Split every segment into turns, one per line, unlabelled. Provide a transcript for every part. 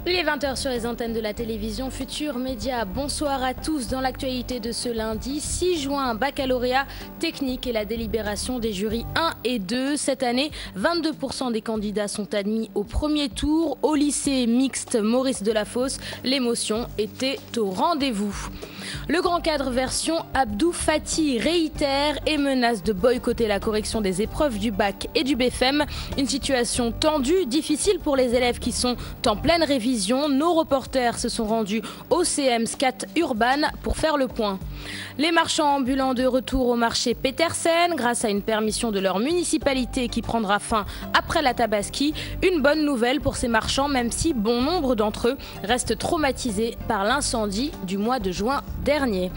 Il est 20h sur les antennes de la télévision Futur Média. Bonsoir à tous. Dans l'actualité de ce lundi 6 juin, baccalauréat technique et la délibération des jurys 1 et 2. Cette année, 22% des candidats sont admis au premier tour. Au lycée mixte Maurice Delafosse, l'émotion était au rendez-vous. Le grand cadre version Abdou Fati réitère et menace de boycotter la correction des épreuves du bac et du BFM. Une situation tendue, difficile pour les élèves qui sont en pleine révision. Nos reporters se sont rendus au CM SCAT Urban pour faire le point. Les marchands ambulants de retour au marché Petersen grâce à une permission de leur municipalité qui prendra fin après la Tabaski. Une bonne nouvelle pour ces marchands, même si bon nombre d'entre eux restent traumatisés par l'incendie du mois de juin dernier.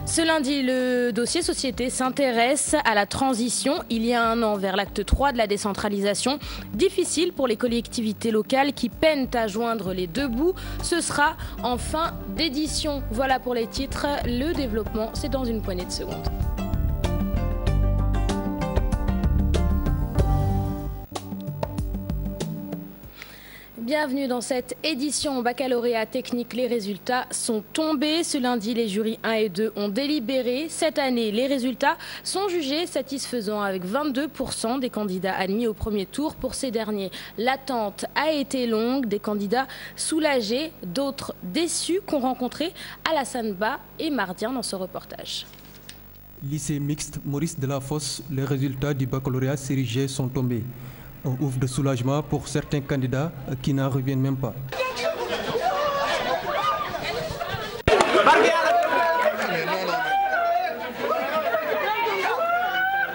Ce lundi, le dossier société s'intéresse à la transition il y a un an vers l'acte 3 de la décentralisation. Difficile pour les collectivités locales qui peinent à joindre les deux bouts. Ce sera en fin d'édition. Voilà pour les titres. Le développement, c'est dans une poignée de secondes. Bienvenue dans cette édition baccalauréat technique. Les résultats sont tombés. Ce lundi, les jurys 1 et 2 ont délibéré. Cette année, les résultats sont jugés satisfaisants avec 22% des candidats admis au premier tour. Pour ces derniers, l'attente a été longue. Des candidats soulagés, d'autres déçus qu'ont rencontré Alassane Ba et Mardien dans ce reportage.
Lycée mixte Maurice Delafosse, les résultats du baccalauréat série G sont tombés. Un ouf de soulagement pour certains candidats qui n'en reviennent même pas.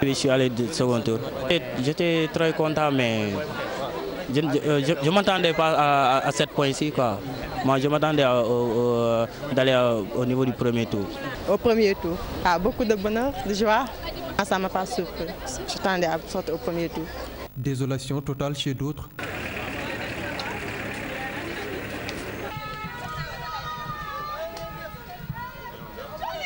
Je suis allé du second tour. J'étais très content, mais je ne m'attendais pas à cette point-ci. Moi, je m'attendais d'aller au niveau du premier tour.
Au premier tour, beaucoup de bonheur, de joie. Ça ne m'a pas surpris. Je m'attendais à sortir au premier tour.
Désolation totale chez d'autres.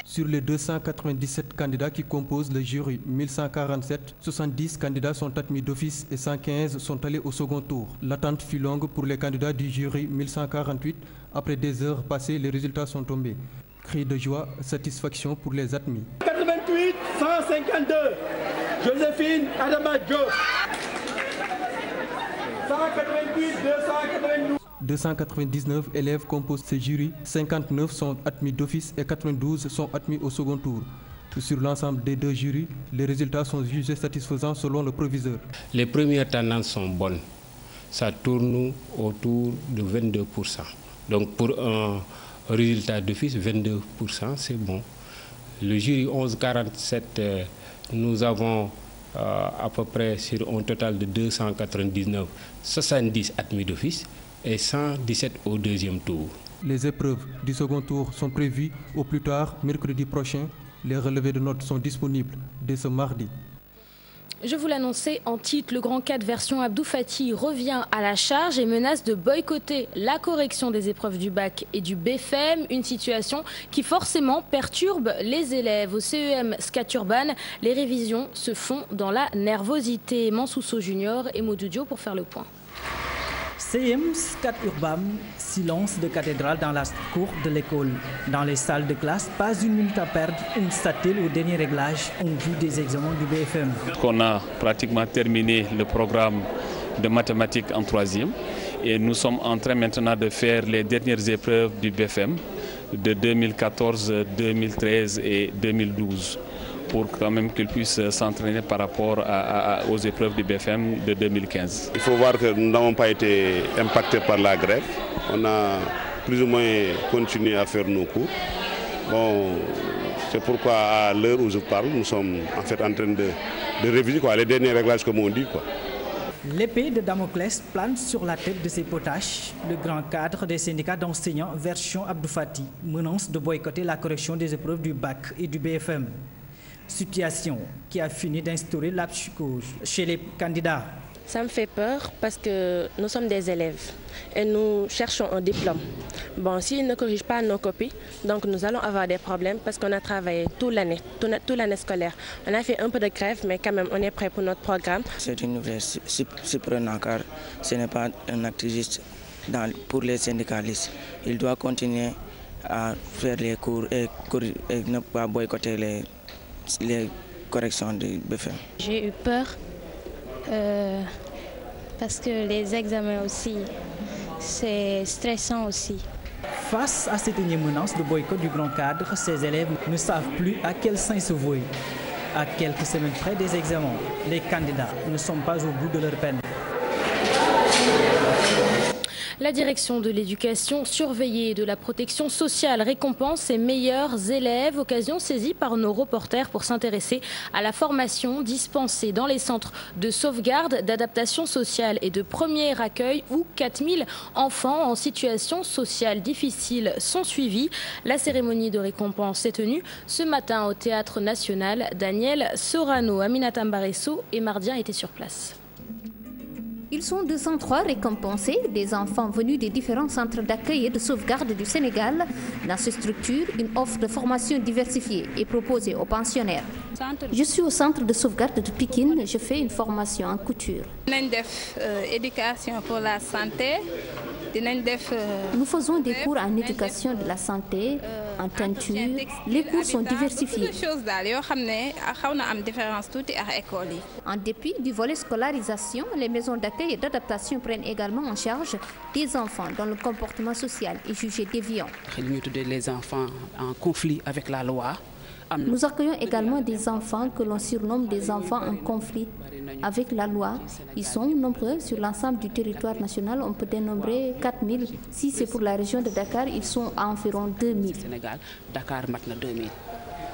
Sur les 297 candidats qui composent le jury 1147, 70 candidats sont admis d'office et 115 sont allés au second tour. L'attente fut longue pour les candidats du jury 1148. Après des heures passées, les résultats sont tombés. Cris de joie, satisfaction pour les admis.
88 152, Joséphine Adama Diop. 188 292.
299 élèves composent ce jury, 59 sont admis d'office et 92 sont admis au second tour. Sur l'ensemble des deux jurys, les résultats sont jugés satisfaisants selon le proviseur.
Les premières tendances sont bonnes. Ça tourne autour de 22%. Donc pour un résultat d'office, 22%, c'est bon. Le jury 1147, nous avons à peu près sur un total de 299, 70 admis d'office et 117 au deuxième tour.
Les épreuves du second tour sont prévues au plus tard mercredi prochain. Les relevés de notes sont disponibles dès ce mardi.
Je vous l'annonçais en titre, le grand cadre version Abdou Fati revient à la charge et menace de boycotter la correction des épreuves du bac et du BFM, une situation qui forcément perturbe les élèves. Au CEM SCAT Urban, les révisions se font dans la nervosité. Mansousso Junior et Modoudio pour faire le point.
CM SCAT Urban, silence de cathédrale dans la cour de l'école. Dans les salles de classe, pas une minute à perdre. On s'attelle au dernier réglage en vue des examens du BFM.
On a pratiquement terminé le programme de mathématiques en 3e et nous sommes en train maintenant de faire les dernières épreuves du BFM de 2014, 2013 et 2012. Pour quand même qu'ils puissent s'entraîner par rapport aux épreuves du BFM de 2015.
Il faut voir que nous n'avons pas été impactés par la grève. On a plus ou moins continué à faire nos cours. Bon, c'est pourquoi à l'heure où je parle, nous sommes en fait en train de réviser les derniers réglages comme on dit.
L'épée de Damoclès plane sur la tête de ces potaches. Le grand cadre des syndicats d'enseignants version Abdou Fati menace de boycotter la correction des épreuves du bac et du BFM. Situation qui a fini d'instaurer la psychose chez les candidats.
Ça me fait peur parce que nous sommes des élèves et nous cherchons un diplôme. Bon, s'ils ne corrigent pas nos copies, donc nous allons avoir des problèmes parce qu'on a travaillé toute l'année scolaire. On a fait un peu de grève, mais quand même, on est prêt pour notre programme.
C'est une nouvelle surprenante car ce n'est pas un acte juste
pour les syndicalistes. Il doit continuer à faire les cours et ne pas boycotter les corrections du BFM.
J'ai eu peur parce que les examens aussi, c'est stressant aussi.
Face à cette énième menace de boycott du grand cadre, ces élèves ne savent plus à quel sein se vouer. À quelques semaines près des examens, les candidats ne sont pas au bout de leur peine.
La direction de l'éducation surveillée et de la protection sociale récompense ses meilleurs élèves, occasion saisie par nos reporters pour s'intéresser à la formation dispensée dans les centres de sauvegarde, d'adaptation sociale et de premier accueil où 4000 enfants en situation sociale difficile sont suivis. La cérémonie de récompense s'est tenue ce matin au Théâtre National. Daniel Sorano, Aminata Mbaresso et Mardien étaient sur place.
Ils sont 203 récompensés, des enfants venus des différents centres d'accueil et de sauvegarde du Sénégal. Dans cette structure, une offre de formation diversifiée est proposée aux pensionnaires. Je suis au centre de sauvegarde de Pikine, je fais une formation en couture.
Éducation pour la santé.
Nous faisons des cours en éducation de la santé, en teinture. Les cours sont diversifiés. En dépit du volet scolarisation, les maisons d'accueil et d'adaptation prennent également en charge des enfants dont le comportement social est jugé déviant.
Les enfants en conflit avec la loi.
Nous accueillons également des enfants que l'on surnomme des enfants en conflit avec la loi. Ils sont nombreux sur l'ensemble du territoire national. On peut dénombrer 4000. Si c'est pour la région de Dakar, ils sont à environ 2000.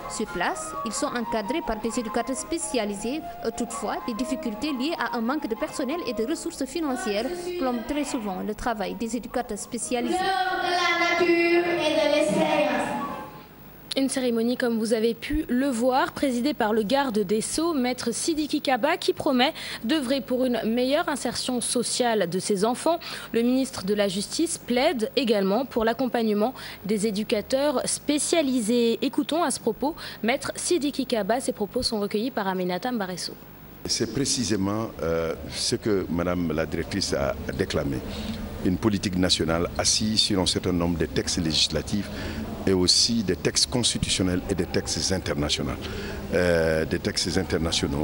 Sur place, ils sont encadrés par des éducateurs spécialisés. Toutefois, des difficultés liées à un manque de personnel et de ressources financières plombent très souvent le travail des éducateurs spécialisés.
L'heure de la nature et de l'expérience.
Une cérémonie, comme vous avez pu le voir, présidée par le garde des Sceaux, maître Sidiki Kaba, qui promet d'œuvrer pour une meilleure insertion sociale de ses enfants. Le ministre de la Justice plaide également pour l'accompagnement des éducateurs spécialisés. Écoutons à ce propos maître Sidiki Kaba. Ses propos sont recueillis par Aminata Mbaresso.
C'est précisément ce que Madame la directrice a déclamé. Une politique nationale assise sur un certain nombre de textes législatifs et aussi des textes constitutionnels et des textes internationaux.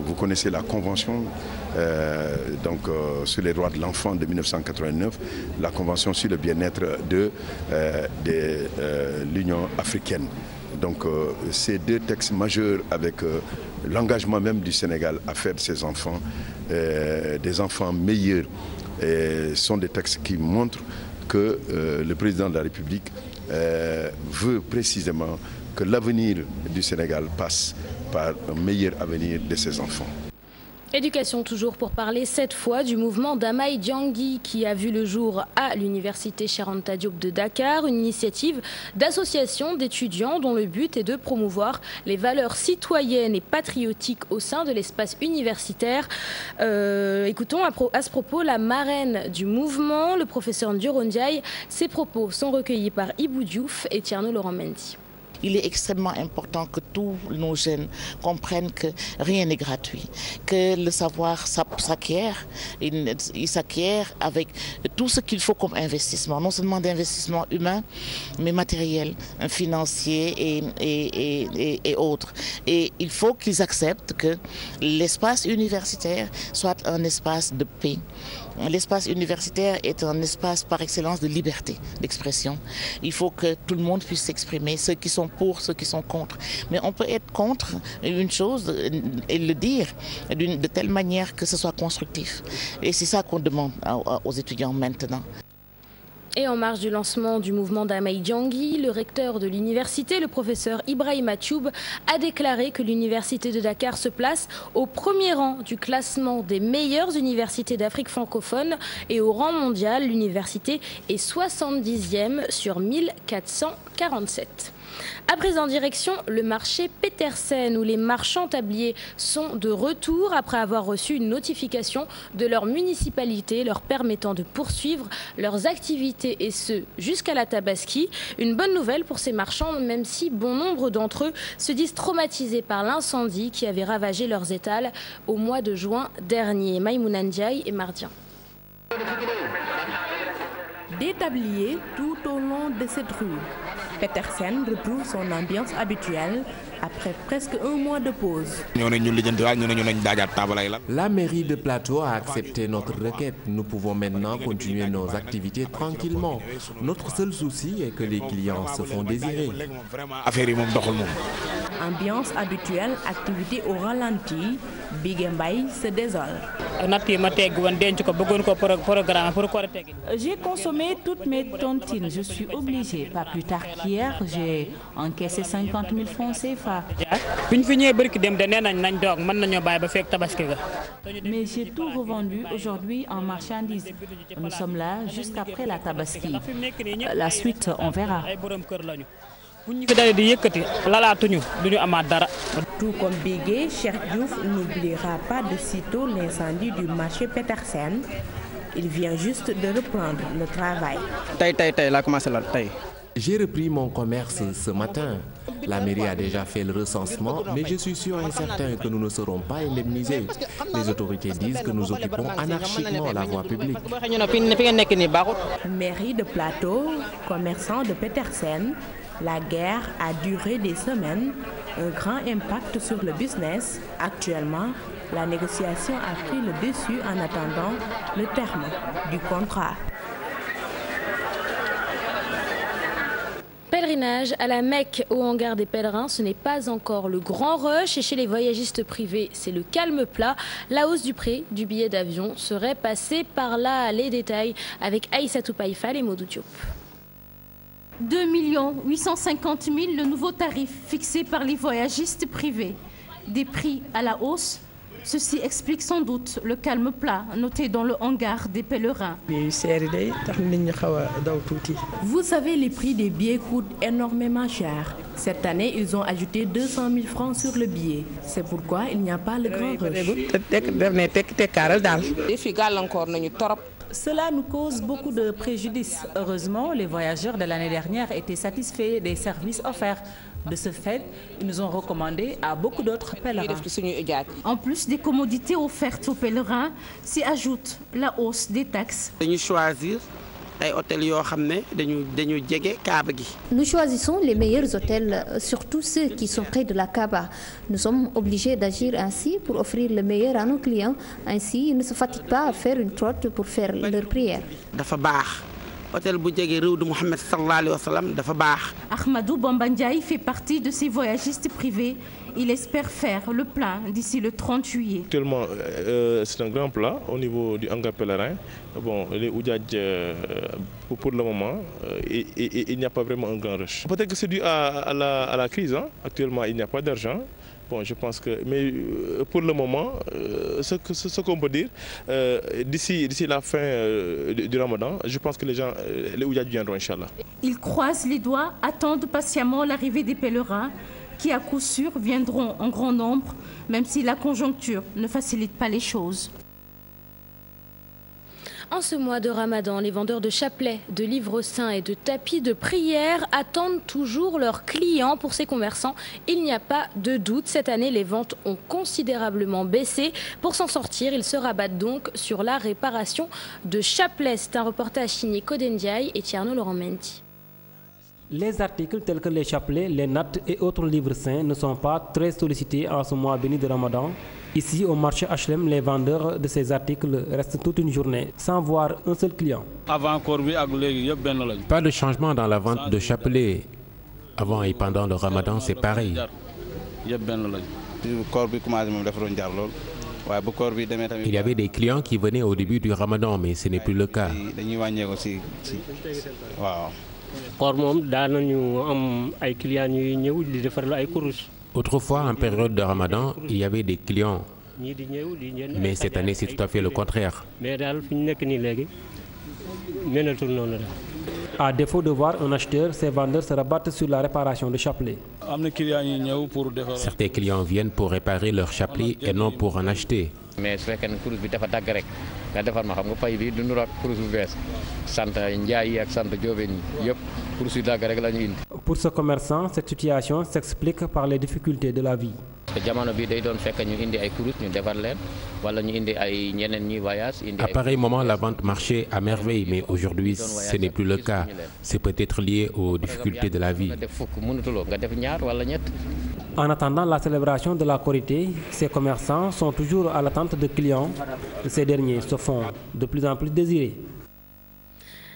Vous connaissez la Convention sur les droits de l'enfant de 1989, la Convention sur le bien-être de l'Union africaine. Donc ces deux textes majeurs avec l'engagement même du Sénégal à faire de ses enfants des enfants meilleurs sont des textes qui montrent que le président de la République veut précisément que l'avenir du Sénégal passe par un meilleur avenir de ses enfants.
Éducation toujours pour parler cette fois du mouvement Damaye Diangui qui a vu le jour à l'université Cheikh Anta Diop de Dakar, une initiative d'association d'étudiants dont le but est de promouvoir les valeurs citoyennes et patriotiques au sein de l'espace universitaire. Écoutons à ce propos la marraine du mouvement, le professeur Ndioro Ndiaye. Ses propos sont recueillis par Ibou Diouf et Tierno Laurent Mendy.
Il est extrêmement important que tous nos jeunes comprennent que rien n'est gratuit, que le savoir s'acquiert, il s'acquiert avec tout ce qu'il faut comme investissement, non seulement d'investissement humain, mais matériel, financier et autres. Et il faut qu'ils acceptent que l'espace universitaire soit un espace de paix. L'espace universitaire est un espace par excellence de liberté d'expression. Il faut que tout le monde puisse s'exprimer, ceux qui sont pour, ceux qui sont contre. Mais on peut être contre une chose et le dire de telle manière que ce soit constructif. Et c'est ça qu'on demande aux étudiants maintenant.
Et en marge du lancement du mouvement Damaye Diangui, le recteur de l'université, le professeur Ibrahima Thioub, a déclaré que l'université de Dakar se place au premier rang du classement des meilleures universités d'Afrique francophone et au rang mondial, l'université est 70e sur 1447. À présent, direction le marché Petersen où les marchands tabliers sont de retour après avoir reçu une notification de leur municipalité leur permettant de poursuivre leurs activités et ce jusqu'à la Tabaski. Une bonne nouvelle pour ces marchands même si bon nombre d'entre eux se disent traumatisés par l'incendie qui avait ravagé leurs étals au mois de juin dernier. Maïmouna Ndiaye et Mardien.
Des tabliers tout au long de cette rue. Petersen retrouve son ambiance habituelle après presque un mois de pause.
La mairie de Plateau a accepté notre requête. Nous pouvons maintenant continuer nos activités tranquillement. Notre seul souci est que les clients se font désirer.
Ambiance habituelle, activité au ralenti, Bigué Mbaye se désole.
J'ai consommé toutes mes tontines, je suis obligée. Pas plus tard qu'hier, j'ai encaissé 50 000 francs CFA. Mais j'ai tout revendu aujourd'hui en marchandises. Nous sommes là juste après la tabaski. La suite, on verra.
Tout comme Bigué, Cheikh Diouf n'oubliera pas de sitôt l'incendie du marché Petersen. Il vient juste de reprendre le travail.
J'ai repris mon commerce ce matin. La mairie a déjà fait le recensement, mais je suis sûr et certain que nous ne serons pas indemnisés. Les autorités disent que nous occupons anarchiquement la voie publique.
Mairie de Plateau, commerçant de Petersen, la guerre a duré des semaines, un grand impact sur le business. Actuellement, la négociation a pris le dessus en attendant le terme du contrat.
Pèlerinage à la Mecque au hangar des pèlerins, ce n'est pas encore le grand rush et chez les voyagistes privés, c'est le calme plat. La hausse du prix du billet d'avion serait passée par là. Les détails avec Aïssatou Païfal et Modou Diop.
2 850 000, le nouveau tarif fixé par les voyagistes privés. Des prix à la hausse. Ceci explique sans doute le calme plat noté dans le hangar des pèlerins.
Vous savez, les prix des billets coûtent énormément cher. Cette année, ils ont ajouté 200 000 francs sur le billet. C'est pourquoi il n'y a pas le grand rush.
Cela nous cause beaucoup de préjudice. Heureusement, les voyageurs de l'année dernière étaient satisfaits des services offerts. De ce fait, ils nous ont recommandé à beaucoup d'autres pèlerins.
En plus des commodités offertes aux pèlerins, s'y ajoute la hausse des taxes. Nous choisissons les meilleurs hôtels, surtout ceux qui sont près de la Kaaba. Nous sommes obligés d'agir ainsi pour offrir le meilleur à nos clients. Ainsi, ils ne se fatiguent pas à faire une trotte pour faire leur prière. Ahmadou Bambandjaï fait partie de ces voyagistes privés. Il espère faire le plein d'ici le 30 juillet.
Actuellement, c'est un grand plat au niveau du hangar pèlerin. Bon, les Oudjadj, pour le moment, il n'y a pas vraiment un grand rush. Peut-être que c'est dû à la crise. Hein. Actuellement, il n'y a pas d'argent. Bon, je pense que, mais pour le moment, ce qu'on peut dire, d'ici la fin du Ramadan, je pense que les Oudjadj viendront, Inch'Allah.
Ils croisent les doigts, attendent patiemment l'arrivée des pèlerins, qui à coup sûr viendront en grand nombre, même si la conjoncture ne facilite pas les choses.
En ce mois de Ramadan, les vendeurs de chapelets, de livres saints et de tapis de prière attendent toujours leurs clients. Pour ces commerçants, il n'y a pas de doute. Cette année, les ventes ont considérablement baissé. Pour s'en sortir, ils se rabattent donc sur la réparation de chapelets. C'est un reportage signé Kodendiaï et Tierno Laurent Mendy.
Les articles tels que les chapelets, les nattes et autres livres saints ne sont pas très sollicités en ce mois béni de Ramadan. Ici, au marché HLM, les vendeurs de ces articles restent toute une journée sans voir un seul client.
Pas de changement dans la vente de chapelets. Avant et pendant le Ramadan, c'est pareil. Il y avait des clients qui venaient au début du Ramadan, mais ce n'est plus le cas. Autrefois, en période de Ramadan, il y avait des clients. Mais cette année, c'est tout à fait le contraire.
À défaut de voir un acheteur, ces vendeurs se rabattent sur la réparation de chapelets.
Certains clients viennent pour réparer leur chapelet et non pour en acheter.
Pour ce commerçant, cette situation s'explique par les difficultés de la vie.
À pareil moment, la vente marchait à merveille, mais aujourd'hui, ce n'est plus le cas. C'est peut-être lié aux difficultés de la vie.
En attendant la célébration de la Korité, ces commerçants sont toujours à l'attente de clients. Ces derniers se font de plus en plus désirés.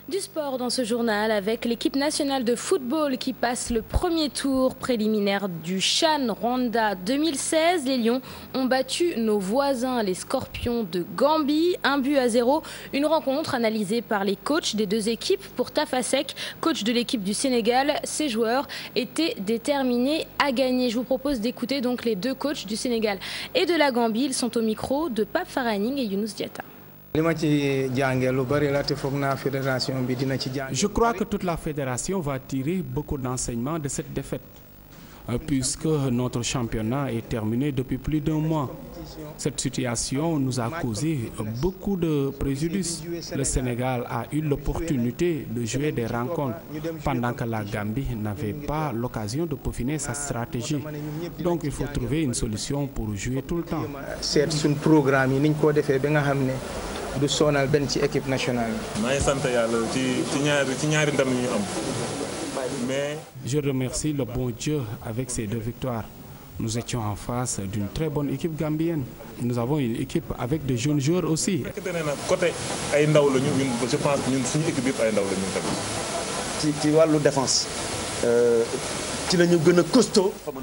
Du sport dans ce journal avec l'équipe nationale de football qui passe le premier tour préliminaire du CHAN Rwanda 2016. Les Lions ont battu nos voisins, les Scorpions de Gambie, 1-0. Une rencontre analysée par les coachs des deux équipes. Pour Tafasek, coach de l'équipe du Sénégal, ses joueurs étaient déterminés à gagner. Je vous propose d'écouter donc les deux coachs du Sénégal et de la Gambie. Ils sont au micro de Pape Faraning et Younous Diatta.
Je crois que toute la fédération va tirer beaucoup d'enseignements de cette défaite, puisque notre championnat est terminé depuis plus d'1 mois. Cette situation nous a causé beaucoup de préjudice. Le Sénégal a eu l'opportunité de jouer des rencontres pendant que la Gambie n'avait pas l'occasion de peaufiner sa stratégie. Donc il faut trouver une solution pour jouer tout le temps.
Équipe nationale.
Je remercie le bon Dieu avec ces 2 victoires. Nous étions en face d'une très bonne équipe gambienne. Nous avons une équipe avec de jeunes joueurs aussi.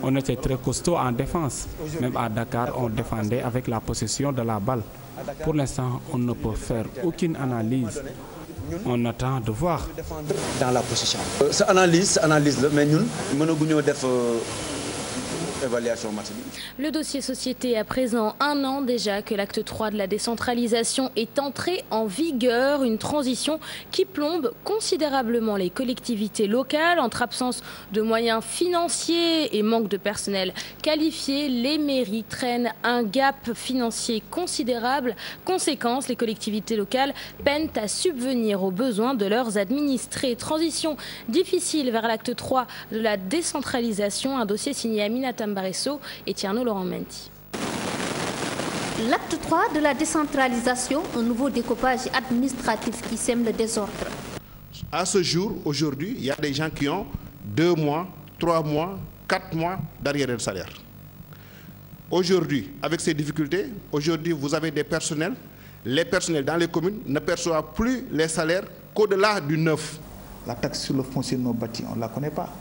On était très costaud en défense. Même à Dakar, on défendait avec la possession de la balle. Pour l'instant, on ne peut faire aucune analyse. On attend de voir.
Dans la position. C'est analyse, mais nous, nous évaluation.
Le dossier société à présent 1 an déjà que l'acte 3 de la décentralisation est entré en vigueur. Une transition qui plombe considérablement les collectivités locales. Entre absence de moyens financiers et manque de personnel qualifié, les mairies traînent un gap financier considérable. Conséquence, les collectivités locales peinent à subvenir aux besoins de leurs administrés. Transition difficile vers l'acte 3 de la décentralisation. Un dossier signé Aminata Mbaresso et Tierno Laurent Menti.
L'acte 3 de la décentralisation, un nouveau découpage administratif qui sème le désordre.
À ce jour, aujourd'hui, il y a des gens qui ont 2 mois, 3 mois, 4 mois d'arriéré de salaire. Aujourd'hui, avec ces difficultés, aujourd'hui, vous avez des personnels. Les personnels dans les communes ne perçoivent plus les salaires qu'au-delà du 9.
La taxe sur le foncier non bâti, on ne la connaît pas.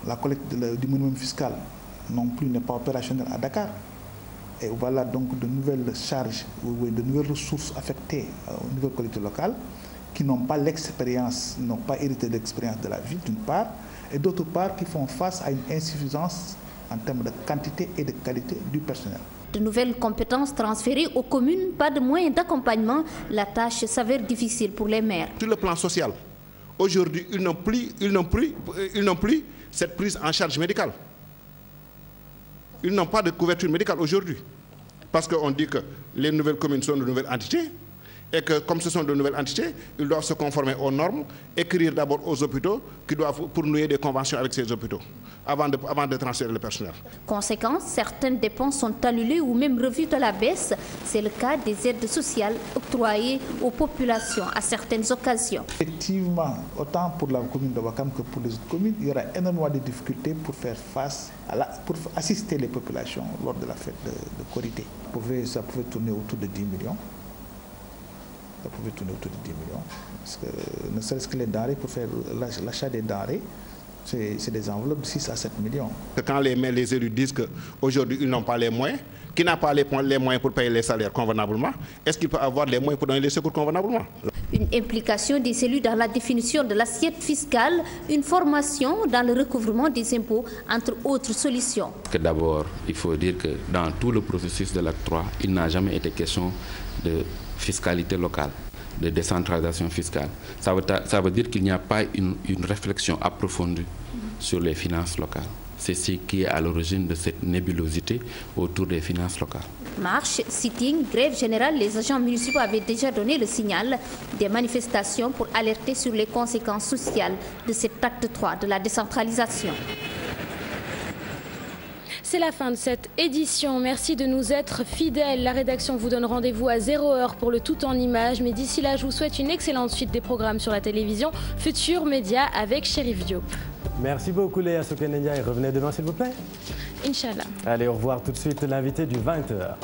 La collecte du minimum fiscal non plus n'est pas opérationnelle à Dakar. Et voilà donc de nouvelles charges, de nouvelles ressources affectées aux nouvelles collectivités locales qui n'ont pas l'expérience, n'ont pas hérité de l'expérience de la ville d'une part, et d'autre part qui font face à une insuffisance en termes de quantité et de qualité du personnel.
De nouvelles compétences transférées aux communes, pas de moyens d'accompagnement, la tâche s'avère difficile pour les maires.
Sur le plan social, aujourd'hui, ils n'ont plus cette prise en charge médicale. Ils n'ont pas de couverture médicale aujourd'hui. Parce qu'on dit que les nouvelles communes sont de nouvelles entités et que comme ce sont de nouvelles entités, ils doivent se conformer aux normes, écrire d'abord aux hôpitaux qui doivent pour nouer des conventions avec ces hôpitaux avant de transférer le personnel.
Conséquence, certaines dépenses sont annulées ou même revues à la baisse. C'est le cas des aides sociales octroyées aux populations à certaines occasions.
Effectivement, autant pour la commune de Ouakam que pour les autres communes, il y aura énormément de difficultés pour faire face pour assister les populations lors de la fête de Korité. Ça pouvait tourner autour de 10 millions. Ça pouvait tourner autour de 10 millions. Parce que, ne serait-ce que les denrées, pour faire l'achat des denrées, c'est des enveloppes de 6 à 7 millions.
Quand les élus disent qu'aujourd'hui ils n'ont pas les moyens, qui n'a pas les moyens pour payer les salaires convenablement, est-ce qu'il peut avoir les moyens pour donner les secours convenablement?
Une implication des élus dans la définition de l'assiette fiscale, une formation dans le recouvrement des impôts, entre autres solutions.
D'abord, il faut dire que dans tout le processus de l'acte 3, il n'a jamais été question de fiscalité locale, de décentralisation fiscale. Ça veut dire qu'il n'y a pas une réflexion approfondie sur les finances locales. C'est ce qui est à l'origine de cette nébulosité autour des finances locales.
Marche, sitting, grève générale, les agents municipaux avaient déjà donné le signal des manifestations pour alerter sur les conséquences sociales de cet acte 3 de la décentralisation.
C'est la fin de cette édition. Merci de nous être fidèles. La rédaction vous donne rendez-vous à 0h pour le tout en images. Mais d'ici là, je vous souhaite une excellente suite des programmes sur la télévision Futur Média avec Chérif Diop.
Merci beaucoup Léa Sokenenia et revenez demain s'il vous plaît.
Inch'Allah.
Allez, au revoir tout de suite l'invité du 20h.